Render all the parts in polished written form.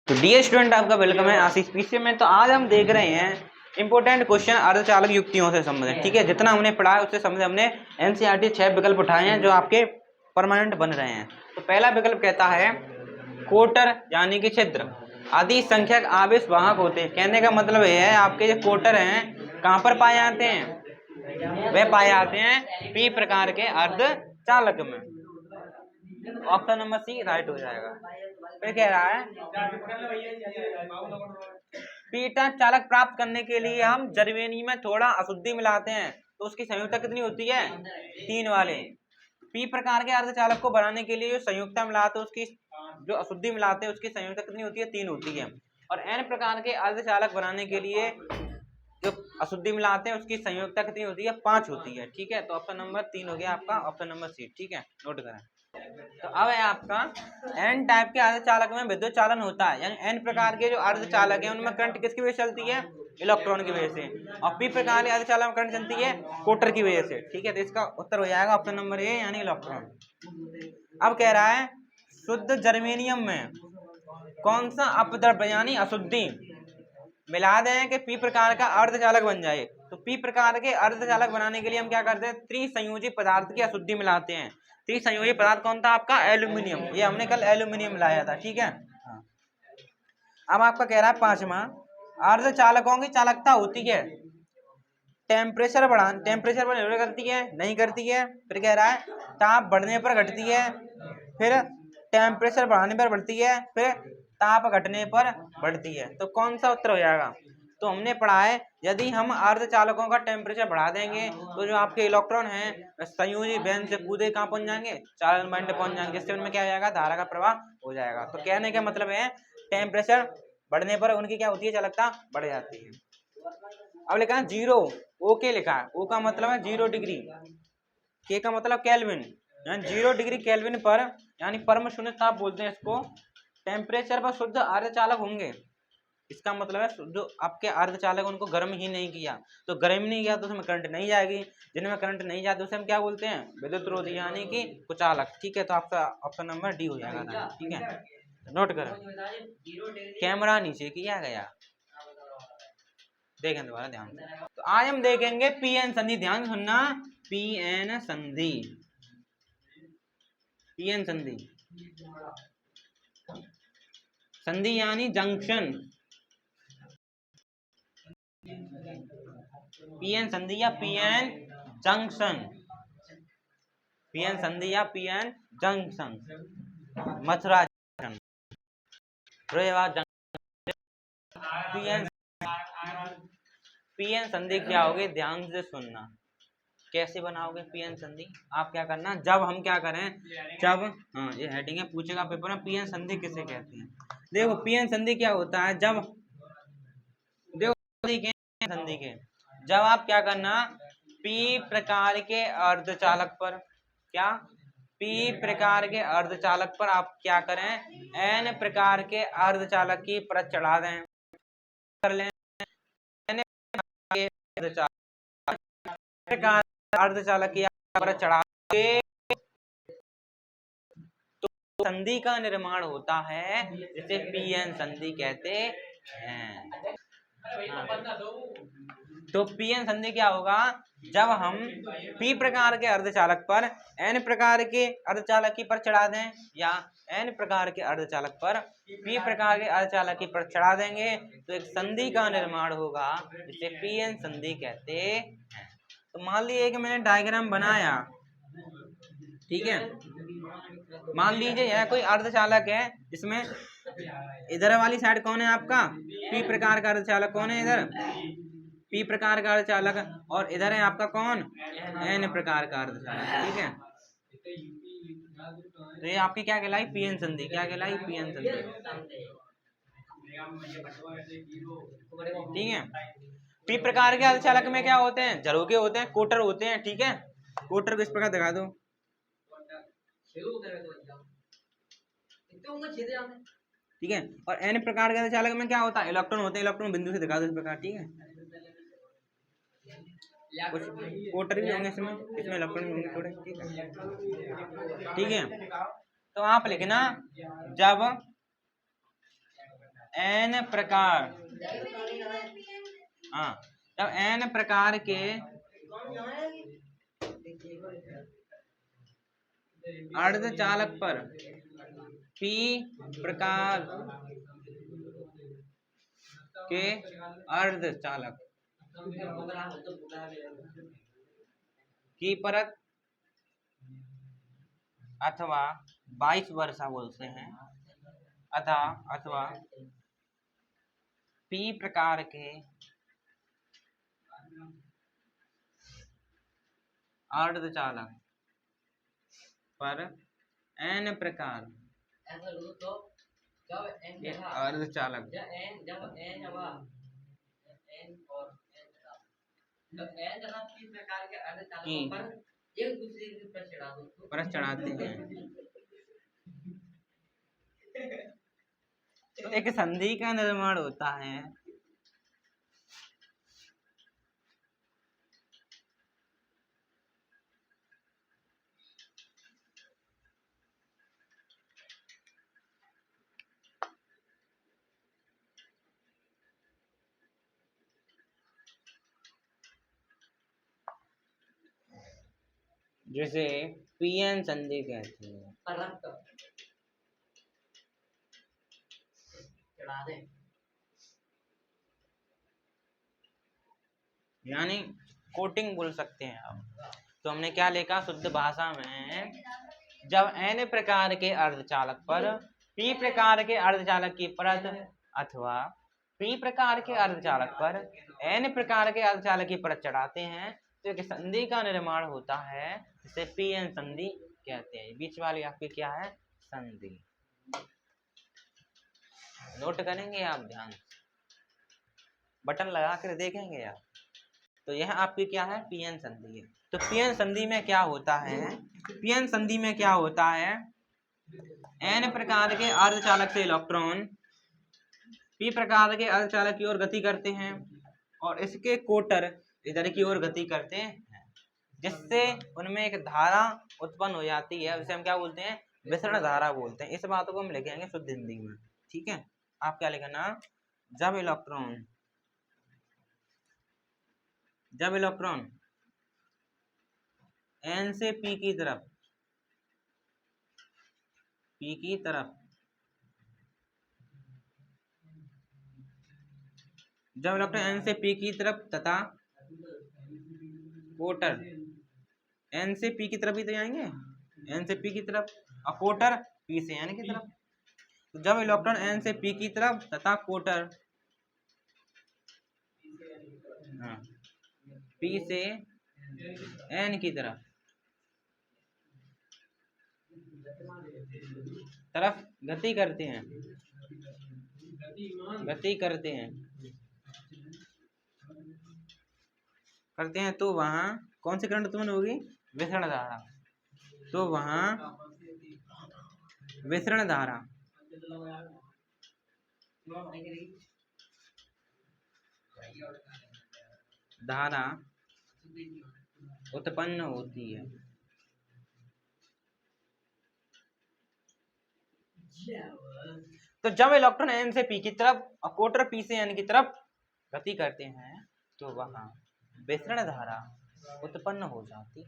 तो dear student, आपका welcome है आशीष पीसीएम में। तो आज हम देख रहे हैं इंपोर्टेंट क्वेश्चन अर्धचालक युक्तियों से संबंधित। ठीक है, जितना हमने पढ़ा है उससे संबंधित हमने एनसीईआरटी 6 विकल्प उठाए हैं जो आपके परमानेंट बन रहे हैं। तो पहला विकल्प कहता है कोटर यानी कि छिद्र आदि संख्यक आवेश वाहक होते हैं। कहने का मतलब यह है आपके जो कोटर हैं कहाँ पर पाए जाते हैं, वे पाए जाते हैं पी प्रकार के अर्धचालक में। ऑप्शन नंबर सी राइट हो जाएगा। फिर कह रहा है पीटन चालक प्राप्त करने के लिए हम जर्मेनियम में थोड़ा अशुद्धि मिलाते हैं तो उसकी संयुक्ता कितनी होती है, 3 वाले। पी प्रकार के अर्धचालक को बनाने के लिए जो संयुक्ता मिलाते हैं उसकी जो अशुद्धि मिलाते हैं उसकी संयुक्ता कितनी होती है, 3 होती है। और एन प्रकार के अर्धचालक बनाने के लिए जो अशुद्धि मिलाते हैं उसकी संयुक्ता कितनी होती है, 5 होती है। ठीक है, तो ऑप्शन नंबर 3 हो गया आपका, ऑप्शन नंबर सी। ठीक है, नोट करें। तो अब है आपका एन टाइप के अर्धचालक में विद्युत चालन होता है, यानी एन प्रकार के जो अर्धचालक है उनमें करंट किसकी वजह से चलती है, इलेक्ट्रॉन की वजह से। और पी प्रकार के अर्धचालक में करंट चलती है कोटर की वजह से। ठीक है, तो इसका उत्तर हो जाएगा ऑप्शन नंबर ए यानी इलेक्ट्रॉन। अब कह रहा है शुद्ध जर्मेनियम में कौन सा अपद्रव्य यानी अशुद्धि मिला दें कि पी प्रकार का अर्धचालक बन जाए। तो पी प्रकार के अर्धचालक बनाने के लिए हम क्या करते हैं, त्रिसंयोजी पदार्थ की अशुद्धि मिलाते हैं। त्रिसंयोजी पदार्थ कौन था आपका, एल्यूमिनियम। ये हमने कल एल्यूमिनियम लाया था। ठीक है, अब आपका कह रहा है पांचवा, अर्धचालकों की चालकता होती है टेम्परेचर पर निर्भर करती है, नहीं करती है। फिर कह रहा है ताप बढ़ने पर घटती है, फिर टेम्परेचर बढ़ाने पर बढ़ती है, फिर ताप घटने पर बढ़ती है। तो कौन सा उत्तर हो जाएगा। तो हमने पढ़ा है यदि हम अर्धचालकों का टेम्परेचर बढ़ा देंगे तो जो आपके इलेक्ट्रॉन हैं संयोजी बेंच से कूदे कहाँ पहुंच जाएंगे, चालन बैंड पहुंच जाएंगे, जिससे उनमें क्या हो जाएगा, धारा का प्रवाह हो जाएगा। तो कहने का मतलब है टेम्परेचर बढ़ने पर उनकी क्या होती है, चालकता बढ़ जाती है। अब लिखा है 0 ओ के लिखा है, ओ का मतलब है 0 डिग्री, के का मतलब केल्विन, यानी 0 डिग्री केल्विन पर यानी परम शून्य ताप बोलते हैं इसको, टेम्परेचर पर शुद्ध अर्धचालक होंगे। इसका मतलब है जो आपके अर्धचालक उनको गर्म ही नहीं किया, तो गर्म नहीं किया तो उसमें करंट नहीं जाएगी, जिनमें करंट नहीं जाती उसे हम क्या बोलते हैं, विद्युत रोधी यानी कि कुचालक। ठीक है, तो आपका ऑप्शन नंबर डी हो जाएगा। ठीक है, नोट करें। कैमरा नीचे किया गया, देखें दोबारा ध्यान से। तो आज हम देखेंगे पीएन संधि, ध्यान सुनना, पीएन संधि। पीएन संधि, संधि यानी जंक्शन, पीएन संधि या पीएन जंक्शन, पीएन संधि या PN junction, Mathura junction, PN PN संधि क्या होगी, ध्यान से सुनना। कैसे बनाओगे पीएन संधि, आप क्या करना, जब हम क्या करें, जब ये हेडिंग है, पूछेगा पेपर में पीएन संधि किसे कहते हैं। देखो पीएन संधि क्या होता है, जब देखो संधि के जब आप क्या करना, पी प्रकार के अर्धचालक पर, क्या पी प्रकार के अर्धचालक पर आप क्या करें, एन प्रकार के अर्धचालक की परत चढ़ा दें, कर लें अर्धचालक की परत चढ़ा के तो संधि का निर्माण होता है, जिसे पीएन संधि कहते हैं। तो पीएन संधि क्या होगा, जब हम पी प्रकार के अर्धचालक पर एन प्रकार के अर्धचालक की परत चढ़ा दें, या एन प्रकार के अर्धचालक पर पी प्रकार के अर्धचालक की परत चढ़ा देंगे तो एक संधि का निर्माण होगा, जिसे पीएन संधि कहते हैं। तो मान लीजिए एक मैंने डायग्राम बनाया, ठीक है, मान लीजिए यह कोई अर्धचालक है जिसमें इधर वाली साइड कौन है आपका, पी प्रकार का अर्धचालक कौन है, इधर पी प्रकार का अर्धचालक, और इधर है आपका कौन, एन प्रकार का अर्धचालक। ठीक है, तो ये आपकी क्या कहलाई, पीएन संधि। क्या कहलाई, पीएन संधि। ठीक है, पी प्रकार के अर्धचालक में क्या होते हैं, झरोखे होते हैं, कोटर होते हैं। ठीक है, कोटर को इस प्रकार दिखा दो, ठीक है। और एन प्रकार के अर्धचालक में क्या होता है, इलेक्ट्रॉन होते हैं, इलेक्ट्रॉन बिंदु से दिखा दो इस प्रकार। ठीक है, कुछ कोटर भी होंगे इसमें इलेक्ट्रॉन भी होंगे थोड़े। ठीक है, ठीक है, तो आप लिखना, जब n प्रकार, हाँ, जब n प्रकार के अर्धचालक पर p प्रकार के अर्धचालक की परत अथवा 22 वर्षा बोलते हैं अथवा p प्रकार के अर्धचालक पर n प्रकार के अर्धचालक की परत चढ़ाते हैं तो एक संधि का निर्माण होता है। जिसे पीएन संधि कहते हैं। यानी कोटिंग बोल सकते हैं आप। तो हमने क्या लिखा शुद्ध भाषा में, जब n प्रकार के अर्धचालक पर p प्रकार के अर्धचालक की परत अथवा p प्रकार के अर्धचालक पर n प्रकार के अर्धचालक की परत चढ़ाते हैं तो एक संधि का निर्माण होता है, जिसे पीएन संधि कहते हैं। बीच वाली आपकी क्या है, संधि। नोट करेंगे आप, ध्यान बटन लगा कर देखेंगे आप। तो यह आपकी क्या है, पीएन संधि है। तो पीएन संधि में क्या होता है, पीएन संधि में क्या होता है, n प्रकार के अर्धचालक से इलेक्ट्रॉन p प्रकार के अर्धचालक की ओर गति करते हैं और इसके कोटर इधर की ओर गति करते हैं, जिससे उनमें एक धारा उत्पन्न हो जाती है, उसे हम क्या बोलते हैं, विसरण धारा बोलते हैं। इस बात को हम लिखेंगे शुद्ध हिंदी में, ठीक है। आप क्या लिखना, जब इलेक्ट्रॉन n से p की तरफ जब इलेक्ट्रॉन n से p की तरफ तथा कोटर n से p की तरफ ही तो जाएंगे, n से p की तरफ और कोटर p से n की तरफ। तो जब इलेक्ट्रॉन n से p की तरफ तथा कोटर p से n की तरफ गति करते हैं तो वहाँ कौन सी करंट उत्पन्न होगी, विसरण धारा। तो वहाँ विसरण धारा उत्पन्न होती है। तो जब इलेक्ट्रॉन n से p की तरफ और कोटर p से n की तरफ गति करते हैं तो वहां विसरण धारा उत्पन्न हो जाती है।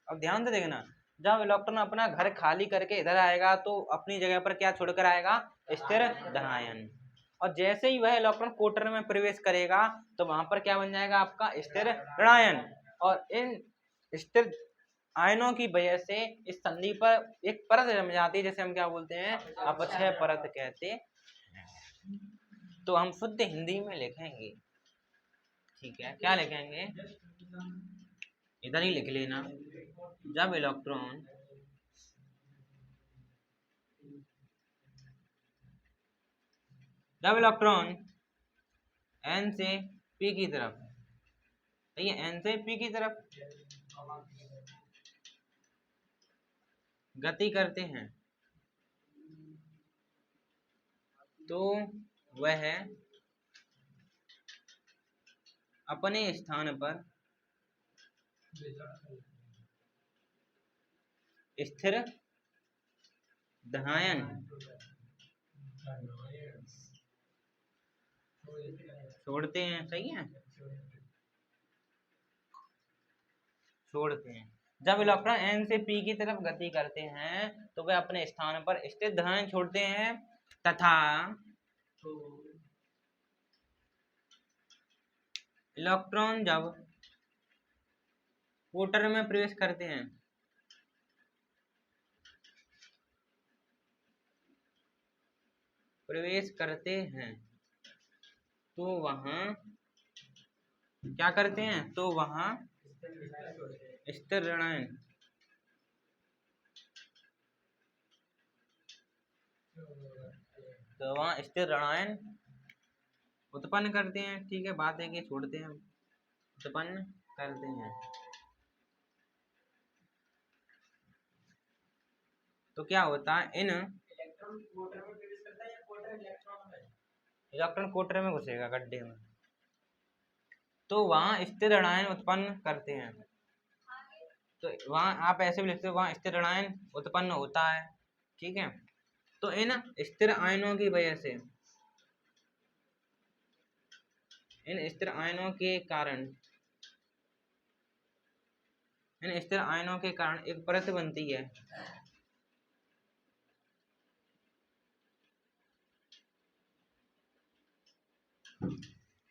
अब ध्यान से देखना, जब इलेक्ट्रॉन अपना घर खाली करके इधर आएगा तो अपनी जगह पर क्या छोड़कर आएगा, स्थिर धनायन। और जैसे ही वह इलेक्ट्रॉन कोटर में प्रवेश करेगा तो वहां पर क्या बन जाएगा, आपका स्थिर ऋणायन। और इन स्थिर आयनों की वजह से इस संधि पर एक परत जम जाती है, जैसे हम क्या बोलते हैं, अपक्षय परत कहते हैं। तो हम शुद्ध हिंदी में लिखेंगे, ठीक है। क्या लिखेंगे, इधर ही लिख लेना, जब इलेक्ट्रॉन n से p की तरफ, ठीक है, n से p की तरफ गति करते हैं तो वह अपने स्थान पर स्थिर धनायन छोड़ते हैं, सही है, छोड़ते हैं। जब इलेक्ट्रॉन एन से पी की तरफ गति करते हैं तो वे अपने स्थान पर स्थिर धनायन छोड़ते हैं तथा इलेक्ट्रॉन जब कोटर में प्रवेश करते हैं तो वहां क्या करते हैं, तो वहां स्थिर ऋणायन उत्पन्न करते हैं। ठीक है, बात है कि छोड़ते हैं, उत्पन्न करते हैं। तो क्या होता है, इन इलेक्ट्रॉन कोटर में प्रवेश करता है या कोटर इलेक्ट्रॉन में? इलेक्ट्रॉन कोटर में घुसेगा, गड्ढे में, तो वहां स्थिर ऋणायन उत्पन्न करते हैं। तो वहां आप ऐसे भी लिखते हो, वहां स्थिर ऋणायन उत्पन्न होता है। ठीक है, तो इन स्थिर आयनों की वजह से, इन स्थिर आयनों के कारण एक परत बनती है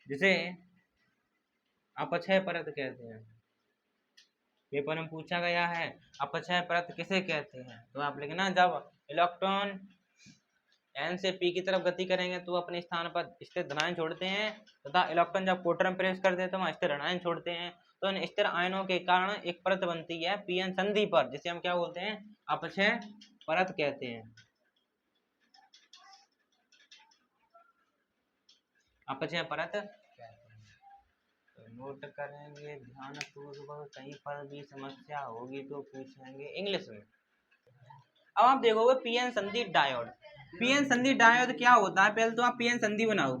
जिसे अपक्षय परत कहते हैं। पेपर में पूछा गया है अपक्षय परत किसे कहते हैं, तो आप लिखना जब इलेक्ट्रॉन एन से पी की तरफ गति करेंगे तो अपने स्थान पर स्थिर धनायन छोड़ते हैं तथा इलेक्ट्रॉन जब कोटर में प्रवेश करते हैं तो वहां स्थिर ऋणायन छोड़ते हैं। तो इन स्थिर आयनों के कारण एक परत बनती है पीएन संधि पर, जिसे हम क्या बोलते हैं, अपक्षय परत कहते हैं। अपक्षय परत कहते हैं। तो नोट करेंगे ध्यान पूर्वक, कहीं पर भी समस्या होगी तो पूछेंगे इंग्लिश में। अब आप देखोगे पीएन संधि डायोड, पीएन संधि डायोड क्या होता है, पहले तो आप पीएन संधि बनाओ।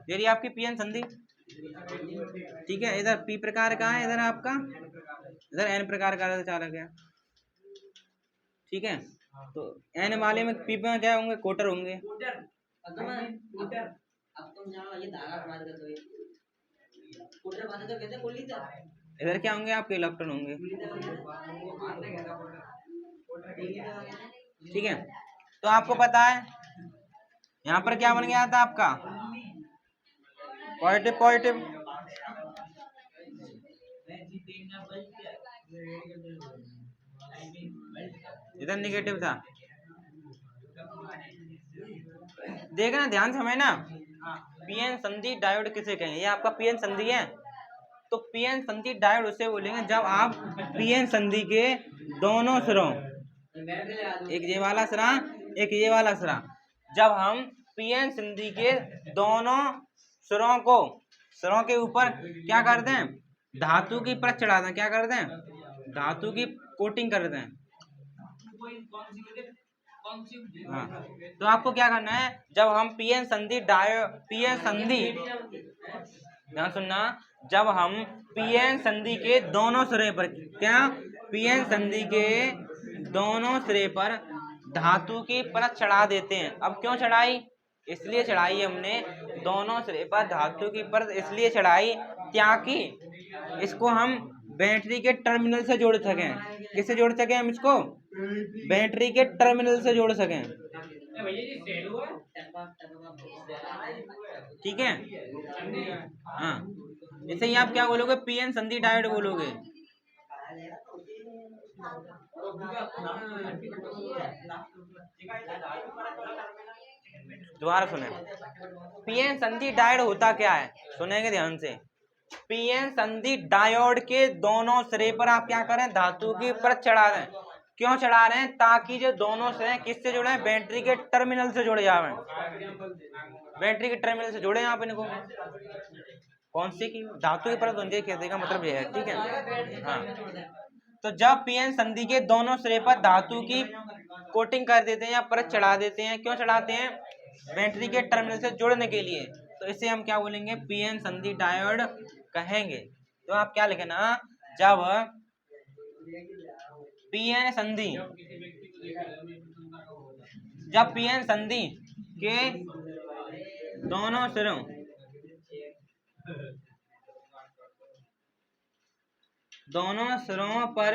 यदि आपकी पीएन संधि, ठीक है, इधर पी प्रकार का है, इधर आपका, इधर एन प्रकार का चालक है। ठीक है, तो एन वाले में पी में क्या होंगे, कोटर होंगे। इधर क्या होंगे, आपके इलेक्ट्रॉन होंगे। ठीक है, तो आपको पता है यहाँ पर क्या बन गया था आपका, पॉजिटिव पॉजिटिव, इधर निगेटिव था। देखना ध्यान से, हमें ना पीएन संधि डायोड किसे कहेंगे, ये आपका पीएन संधि है। तो पीएन संधि डायोड उसे बोलेंगे जब आप पीएन संधि के दोनों सिरों, एक ये वाला सिरा एक ये वाला सिरा, जब हम पीएन संधि के दोनों सिरों के ऊपर क्या करते हैं, धातु की परत चढ़ाते हैं। क्या करते हैं, धातु की कोटिंग करते हैं। हाँ, तो आपको क्या करना है, जब हम पीएन संधि ध्यान सुनना, जब हम पीएन संधि के दोनों सिरे पर, क्या, पीएन संधि के दोनों सिरे पर धातु की परत चढ़ा देते हैं। अब क्यों चढ़ाई, इसलिए चढ़ाई हमने दोनों सिरे पर धातु की परत, इसलिए चढ़ाई ताकि इसको हम बैटरी के टर्मिनल से जोड़ सकें। किससे जोड़ सकें हम इसको, बैटरी के टर्मिनल से जोड़ सकें। ठीक है, हाँ, जैसे ही आप क्या बोलोगे, पीएन संधि डायोड बोलोगे। दोबारा सुने, पीएन संधि डायोड होता क्या है, सुनेंगे ध्यान से। पीएन संधि डायोड के दोनों सिरे पर आप क्या करें, धातु की परत चढ़ा रहे हैं। क्यों चढ़ा रहे हैं, ताकि जो दोनों सिरे किससे जुड़े हैं, बैटरी के टर्मिनल से जुड़े जावे। बैटरी के टर्मिनल से जुड़े आप इनको, कौन सी की, धातु की परत होनी कहने का मतलब यह है। ठीक है, हाँ, तो जब पीएन संधि के दोनों सिरे पर धातु की कोटिंग कर देते हैं या परत चढ़ा देते हैं, क्यों चढ़ाते हैं, बैटरी के टर्मिनल से जोड़ने के लिए, तो इसे हम क्या बोलेंगे, पीएन संधि डायोड कहेंगे। तो आप क्या लिखना, जब पीएन संधि के दोनों सिरों पर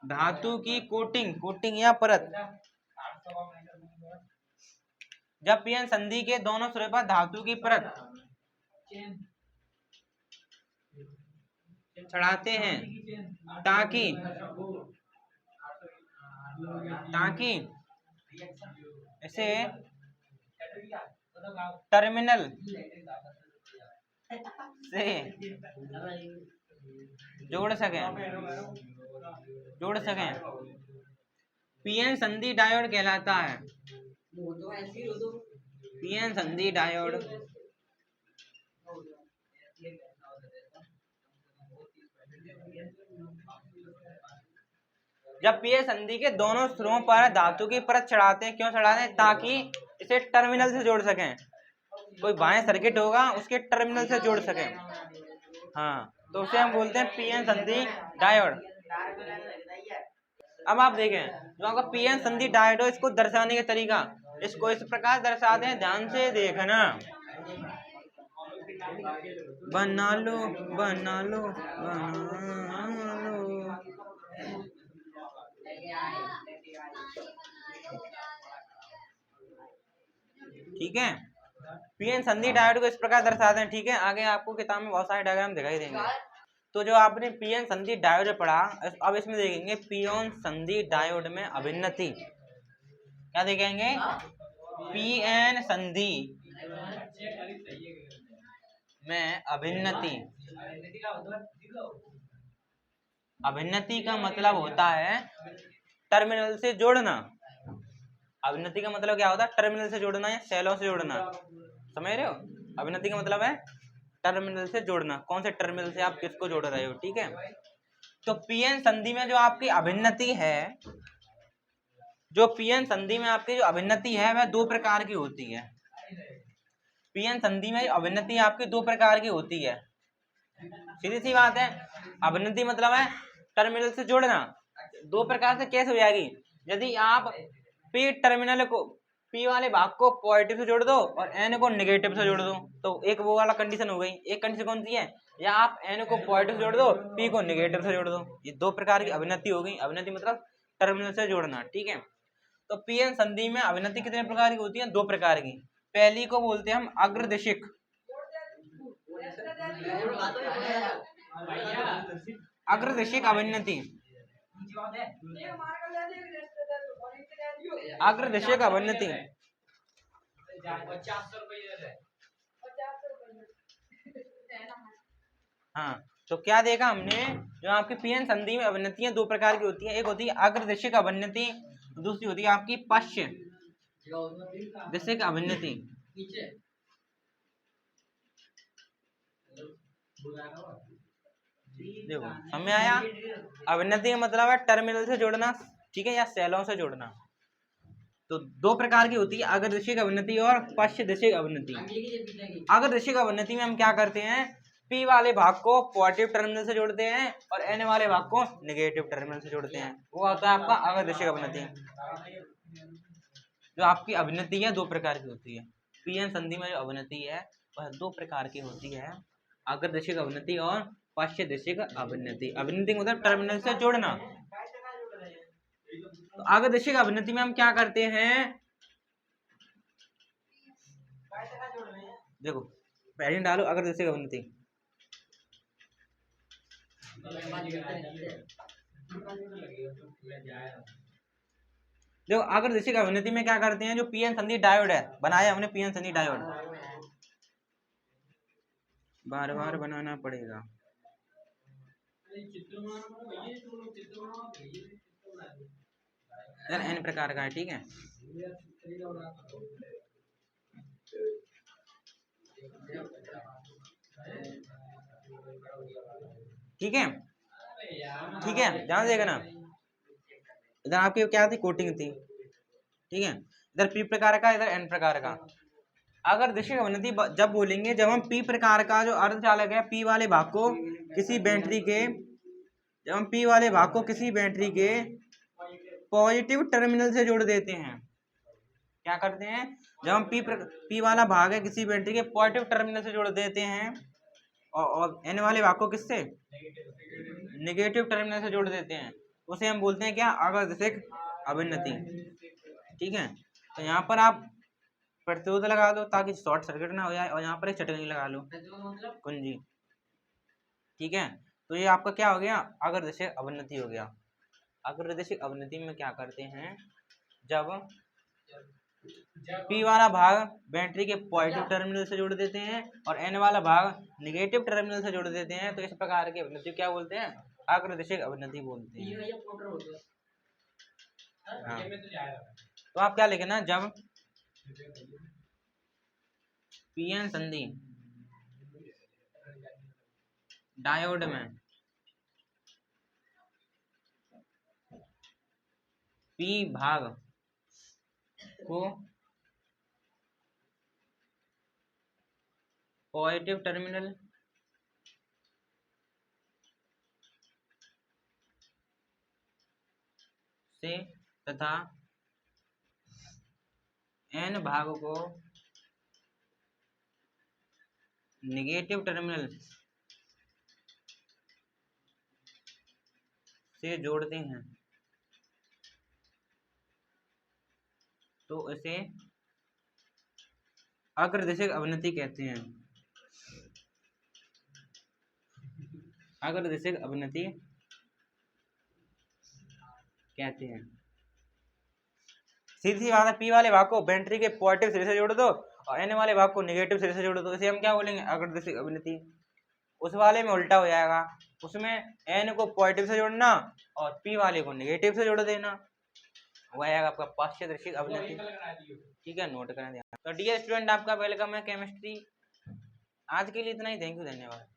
धातु की कोटिंग या परत। जब पीएन संधि के दोनों सिरों पर धातु की परत चढ़ाते हैं ताकि इसे टर्मिनल से जोड़ सकें पीएन संधि डायोड कहलाता है। पीएन संधि डायोड जब पीएन संधि के दोनों सिरों पर धातु की परत चढ़ाते हैं, क्यों चढ़ाते हैं? ताकि इसे टर्मिनल से जोड़ सकें। कोई बाएं सर्किट होगा उसके टर्मिनल से जोड़ सकें। हाँ, तो उसे हम बोलते हैं पीएन संधि डायोड। अब आप देखें जो आपका पीएन संधि डायोड, इसको दर्शाने का तरीका, इसको इस प्रकार दर्शाते हैं, ध्यान से देखना। बना लो ठीक है। पीएन संधि डायोड को इस प्रकार दर्शाते हैं। ठीक है, आगे आपको किताब में बहुत सारे डायग्राम दिखाई देंगे। तो जो आपने पीएन संधि डायोड पढ़ा, अब इसमें देखेंगे पीएन संधि डायोड में अभिन्नति। क्या देखेंगे? पीएन संधि में अभिन्नति। अभिन्नति का मतलब होता है टर्मिनल से जोड़ना। अभिन्नति का मतलब क्या होता है? टर्मिनल से जोड़ना या सेलों से जोड़ना। समझ रहे हो? अभिन्नति का मतलब है टर्मिनल से जोड़ना। कौन से टर्मिनल से आप किसको जोड़ रहे हो? ठीक है, तो पीएन संधि में जो आपकी अभिन्नति है, जो पीएन संधि में आपकी जो अभिन्नति है वह दो प्रकार की होती है। पीएन संधि में अभिन्नति आपकी दो प्रकार की होती है। सीधी सी बात है, अभिन्नति मतलब है टर्मिनल से जोड़ना। दो प्रकार से कैसे हो जाएगी? यदि आप पी टर्मिनल को, पी वाले भाग को पॉजिटिव से जोड़ दो और एन को नेगेटिव से जोड़ दो, तो एक वो वाला कंडीशन हो गई। एक कंडीशन कौन सी है? या आप एन को पॉजिटिव से जोड़ दो, पी को नेगेटिव से जोड़ दो। ये दो प्रकार की अभिन्नति हो गई। अभिन्नति मतलब टर्मिनल से जोड़ना। ठीक है, तो पीएन संधि में अभिन्नति कितने प्रकार की होती है? दो प्रकार की। पहली को बोलते हैं हम अग्रदिशिक। अग्रदिशिक अभिन्नति। अग्रदिशिक अभिन्नति। हाँ, तो क्या देखा हमने? जो आपकी पीएन संधि में अभिन्नतियां दो प्रकार की होती है। एक होती है अग्रदिशिक अभिन्नति, दूसरी होती है आपकी पश्च दिशिक अभिन्नति। देखो समझ आया? अभिन्नति का मतलब है टर्मिनल से जोड़ना, ठीक है, या सेलों से जोड़ना। तो दो प्रकार की होती है, अग्रदिशिक अभिन्नति और पश्च दिशिक अभिन्नति। अग्रदिशिक अभिन्नति में हम क्या करते हैं? पी वाले भाग को पॉजिटिव टर्मिनल से जोड़ते हैं और एन वाले भाग को नेगेटिव टर्मिनल से जोड़ते हैं। वो होता है आपका अग्रदिशिक अभिन्नति। जो आपकी अभिन्नति है दो प्रकार की होती है। पीएन संधि में जो अभिन्नति है वह दो प्रकार की होती है, अग्रदिशिक अभिन्नति और पश्च दिशिक अभिन्नति। अभिन्नति मतलब टर्मिनल से जोड़ना। तो अग्रदिशिक अभिन्नति में हम क्या करते हैं? देखो पहले डालो अग्रदिशिक अभिन्नति। देखो अग्रदिशिक अभिन्नति में क्या करते हैं? जो पीएन संधि डायोड है, बनाया हमने पीएन संधि डायोड, बार बार बनाना पड़ेगा। एन प्रकार का है। ठीक है, ठीक है, ठीक है, ध्यान देखना। इधर आपकी क्या थी? कोटिंग थी। ठीक है, इधर पी प्रकार का, इधर एन प्रकार का। अग्रदिशिक अभिन्नति जब बोलेंगे जब हम पी प्रकार का जो अर्धचालक है, पी वाले भाग को किसी बैटरी के, जब हम पी वाले भाग को किसी बैटरी के पॉजिटिव टर्मिनल से जोड़ देते हैं, क्या करते हैं, जब हम पी वाला भाग है किसी बैटरी के पॉजिटिव टर्मिनल से जोड़ देते हैं और एन वाले भाग को किससे, नेगेटिव टर्मिनल से जोड़ देते हैं, उसे हम बोलते हैं क्या, आवर्धक अभिन्नति। ठीक है, तो यहाँ पर आप प्रतिरोध लगा दो ताकि शॉर्ट सर्किट ना हो जाए, और यहाँ पर एक चटनी लगा लो, कुंजी। ठीक है, तो ये आपका क्या हो गया, आवर्धक अभिन्नति हो गया। आवर्धक अभिन्नति में क्या करते हैं, जब पी वाला भाग बैटरी के पॉजिटिव टर्मिनल से जोड़ देते हैं और एन वाला भाग नेगेटिव टर्मिनल से जोड़ देते हैं, तो इस प्रकार की अभिन्नति क्या बोलते हैं, आवर्धक अभिन्नति बोलते हैं। हाँ। तो आप क्या लिखना, जब पीएन संधि डायोड में पी भाग को पॉजिटिव टर्मिनल से तथा एन भाग को नेगेटिव टर्मिनल से जोड़ते हैं, तो इसे आवर्धक अभिन्नति कहते हैं। आवर्धक अभिन्नति कहते हैं। सीधी सी बात है, पी वाले भाग को बैटरी के पॉजिटिव सिरे से जोड़ दो और एन वाले भाग को नेगेटिव सिरे से जोड़ दो, इसे हम क्या बोलेंगे, आवर्धक अभिन्नति। उस वाले में उल्टा हो जाएगा, उसमें एन को पॉजिटिव से जोड़ना और पी वाले को नेगेटिव से जोड़ देना, वो आएगा आपका पाश्चदर्शी अभिन्नति। ठीक है, नोट करें ध्यान। तो डियर स्टूडेंट, आपका वेलकम है केमिस्ट्री। आज के लिए इतना ही, थैंक यू, धन्यवाद।